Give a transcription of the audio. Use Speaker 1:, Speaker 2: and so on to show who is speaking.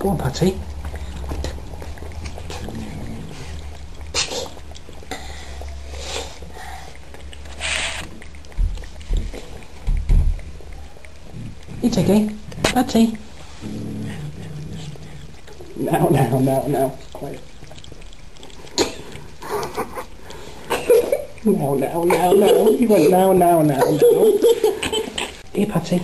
Speaker 1: Go on, Patty. It's okay. Patty. Now. Quiet. Now. You went now. Here, Patty.